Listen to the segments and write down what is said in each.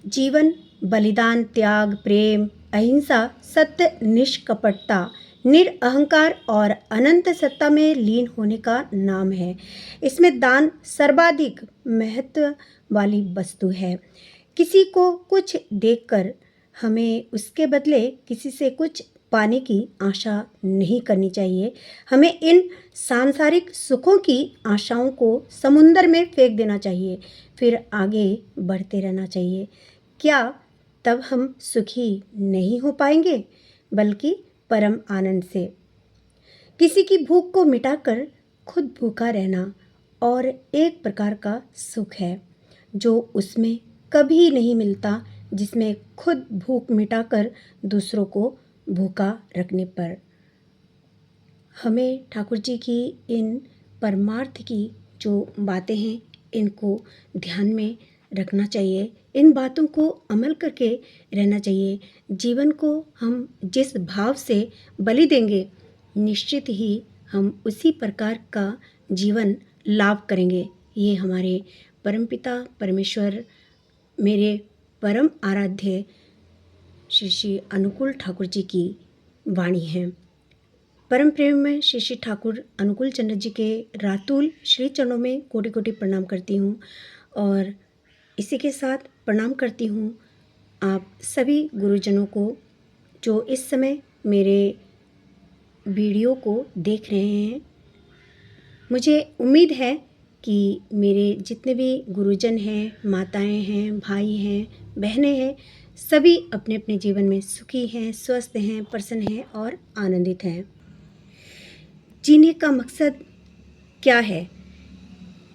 जीवन बलिदान, त्याग, प्रेम, अहिंसा, सत्य, निष्कपटता, निरअहंकार और अनंत सत्ता में लीन होने का नाम है। इसमें दान सर्वाधिक महत्व वाली वस्तु है। किसी को कुछ देखकर हमें उसके बदले किसी से कुछ पाने की आशा नहीं करनी चाहिए। हमें इन सांसारिक सुखों की आशाओं को समुंदर में फेंक देना चाहिए, फिर आगे बढ़ते रहना चाहिए। क्या तब हम सुखी नहीं हो पाएंगे, बल्कि परम आनंद से। किसी की भूख को मिटाकर खुद भूखा रहना और एक प्रकार का सुख है जो उसमें कभी नहीं मिलता, जिसमें खुद भूख मिटाकर दूसरों को भूखा रखने पर। हमें ठाकुर जी की इन परमार्थ की जो बातें हैं, इनको ध्यान में रखना चाहिए। इन बातों को अमल करके रहना चाहिए। जीवन को हम जिस भाव से बलि देंगे, निश्चित ही हम उसी प्रकार का जीवन लाभ करेंगे। ये हमारे परमपिता परमेश्वर, मेरे परम आराध्य श्री श्री अनुकूल ठाकुर जी की वाणी है। परम प्रेम में श्री श्री ठाकुर अनुकूल चंद्र जी के रातुल श्री चरणों में कोटि कोटि प्रणाम करती हूँ और इसी के साथ प्रणाम करती हूँ आप सभी गुरुजनों को जो इस समय मेरे वीडियो को देख रहे हैं। मुझे उम्मीद है कि मेरे जितने भी गुरुजन हैं, माताएं हैं, भाई हैं, बहनें हैं, सभी अपने अपने जीवन में सुखी हैं, स्वस्थ हैं, प्रसन्न हैं और आनंदित हैं। जीने का मकसद क्या है?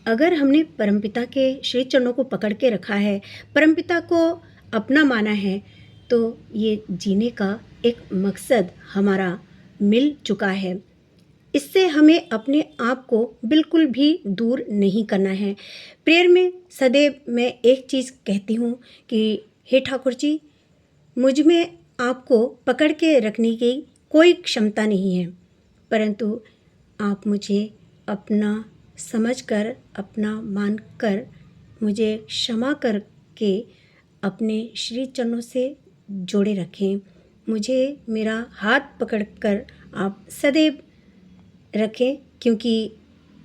अगर हमने परमपिता के श्री चरणों को पकड़ के रखा है, परमपिता को अपना माना है, तो ये जीने का एक मकसद हमारा मिल चुका है। इससे हमें अपने आप को बिल्कुल भी दूर नहीं करना है। प्रेयर में सदैव मैं एक चीज़ कहती हूँ कि हे ठाकुर जी, मुझ में आपको पकड़ के रखने की कोई क्षमता नहीं है, परंतु आप मुझे अपना समझकर, अपना मानकर, मुझे क्षमा करके अपने श्री चरणों से जोड़े रखें। मुझे मेरा हाथ पकड़कर आप सदैव रखें, क्योंकि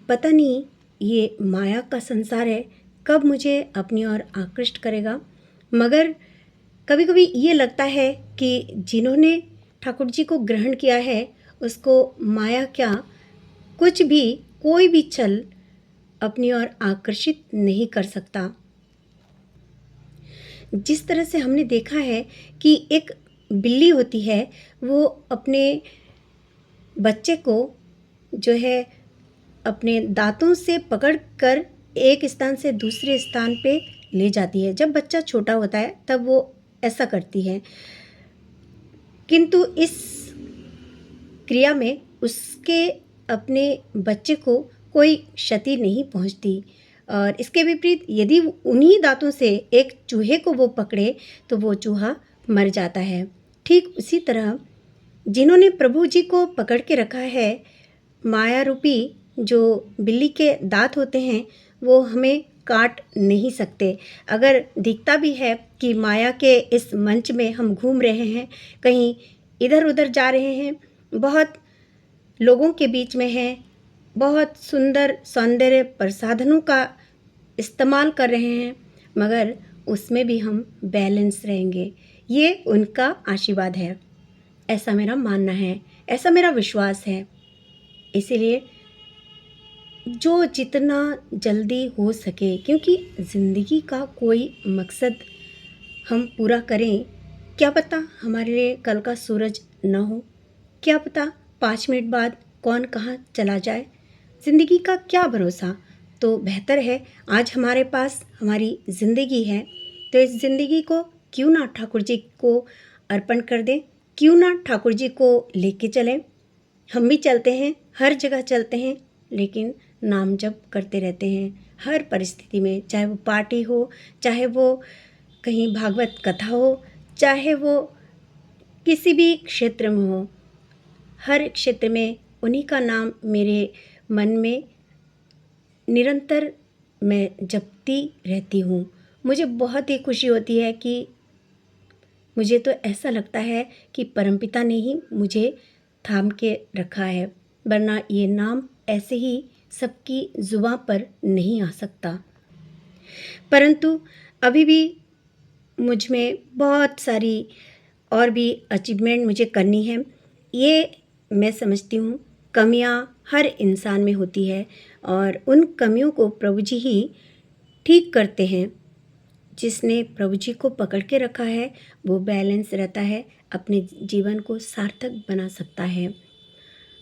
पता नहीं ये माया का संसार है, कब मुझे अपनी ओर आकृष्ट करेगा। मगर कभी कभी ये लगता है कि जिन्होंने ठाकुर जी को ग्रहण किया है, उसको माया क्या, कुछ भी, कोई भी छल अपनी ओर आकर्षित नहीं कर सकता। जिस तरह से हमने देखा है कि एक बिल्ली होती है, वो अपने बच्चे को जो है अपने दांतों से पकड़कर एक स्थान से दूसरे स्थान पे ले जाती है। जब बच्चा छोटा होता है तब वो ऐसा करती है, किंतु इस क्रिया में उसके अपने बच्चे को कोई क्षति नहीं पहुंचती। और इसके विपरीत यदि उन्हीं दांतों से एक चूहे को वो पकड़े तो वो चूहा मर जाता है। ठीक उसी तरह जिन्होंने प्रभु जी को पकड़ के रखा है, माया रूपी जो बिल्ली के दांत होते हैं, वो हमें काट नहीं सकते। अगर दिखता भी है कि माया के इस मंच में हम घूम रहे हैं, कहीं इधर उधर जा रहे हैं, बहुत लोगों के बीच में हैं, बहुत सुंदर सौंदर्य प्रसाधनों का इस्तेमाल कर रहे हैं, मगर उसमें भी हम बैलेंस रहेंगे। ये उनका आशीर्वाद है, ऐसा मेरा मानना है, ऐसा मेरा विश्वास है। इसीलिए जो जितना जल्दी हो सके, क्योंकि ज़िंदगी का कोई मकसद हम पूरा करें, क्या पता हमारे लिए कल का सूरज न हो, क्या पता 5 मिनट बाद कौन कहाँ चला जाए। ज़िंदगी का क्या भरोसा। तो बेहतर है आज हमारे पास हमारी ज़िंदगी है, तो इस ज़िंदगी को क्यों ना ठाकुर जी को अर्पण कर दें, क्यों ना ठाकुर जी को लेके चलें। हम भी चलते हैं, हर जगह चलते हैं, लेकिन नाम जप करते रहते हैं हर परिस्थिति में, चाहे वो पार्टी हो, चाहे वो कहीं भागवत कथा हो, चाहे वो किसी भी क्षेत्र में हो, हर क्षेत्र में उन्हीं का नाम मेरे मन में निरंतर मैं जपती रहती हूँ। मुझे बहुत ही खुशी होती है कि मुझे तो ऐसा लगता है कि परमपिता ने ही मुझे थाम के रखा है, वरना ये नाम ऐसे ही सबकी ज़ुबां पर नहीं आ सकता। परंतु अभी भी मुझ में बहुत सारी और भी अचीवमेंट मुझे करनी है। ये मैं समझती हूँ कमियाँ हर इंसान में होती है और उन कमियों को प्रभु जी ही ठीक करते हैं। जिसने प्रभु जी को पकड़ के रखा है वो बैलेंस रहता है, अपने जीवन को सार्थक बना सकता है।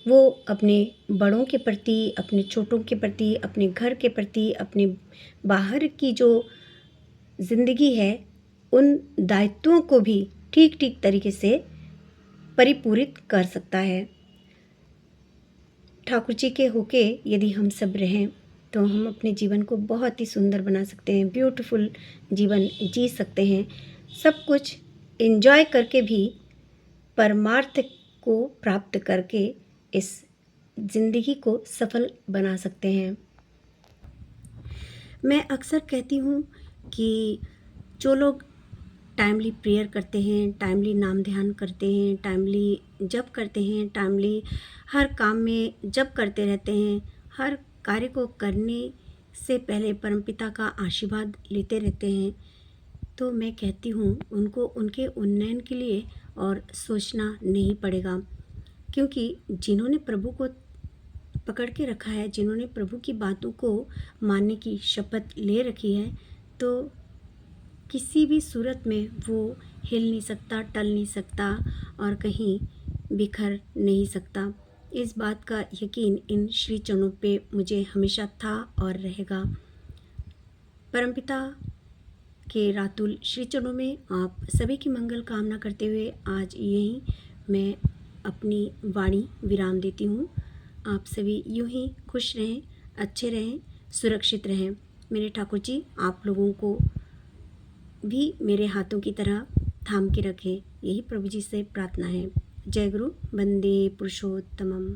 वो अपने बड़ों के प्रति, अपने छोटों के प्रति, अपने घर के प्रति, अपने बाहर की जो ज़िंदगी है उन दायित्वों को भी ठीक ठीक तरीके से परिपूरित कर सकता है। ठाकुर जी के होके यदि हम सब रहें तो हम अपने जीवन को बहुत ही सुंदर बना सकते हैं, ब्यूटीफुल जीवन जी सकते हैं। सब कुछ एंजॉय करके भी परमार्थ को प्राप्त करके इस ज़िंदगी को सफल बना सकते हैं। मैं अक्सर कहती हूँ कि जो लोग टाइमली प्रेयर करते हैं, टाइमली नाम ध्यान करते हैं, टाइमली जप करते हैं, टाइमली हर काम में जप करते रहते हैं, हर कार्य को करने से पहले परमपिता का आशीर्वाद लेते रहते हैं, तो मैं कहती हूँ उनको उनके उन्नयन के लिए और सोचना नहीं पड़ेगा। क्योंकि जिन्होंने प्रभु को पकड़ के रखा है, जिन्होंने प्रभु की बातों को मानने की शपथ ले रखी है, तो किसी भी सूरत में वो हिल नहीं सकता, टल नहीं सकता और कहीं बिखर नहीं सकता। इस बात का यकीन इन श्री चरणों पे मुझे हमेशा था और रहेगा। परमपिता के रातुल श्री चरणों में आप सभी की मंगल कामना करते हुए आज यहीं मैं अपनी वाणी विराम देती हूँ। आप सभी यूं ही खुश रहें, अच्छे रहें, सुरक्षित रहें। मेरे ठाकुर जी आप लोगों को भी मेरे हाथों की तरह थाम के रखें, यही प्रभु जी से प्रार्थना है। जय गुरु, वंदे पुरुषोत्तमम।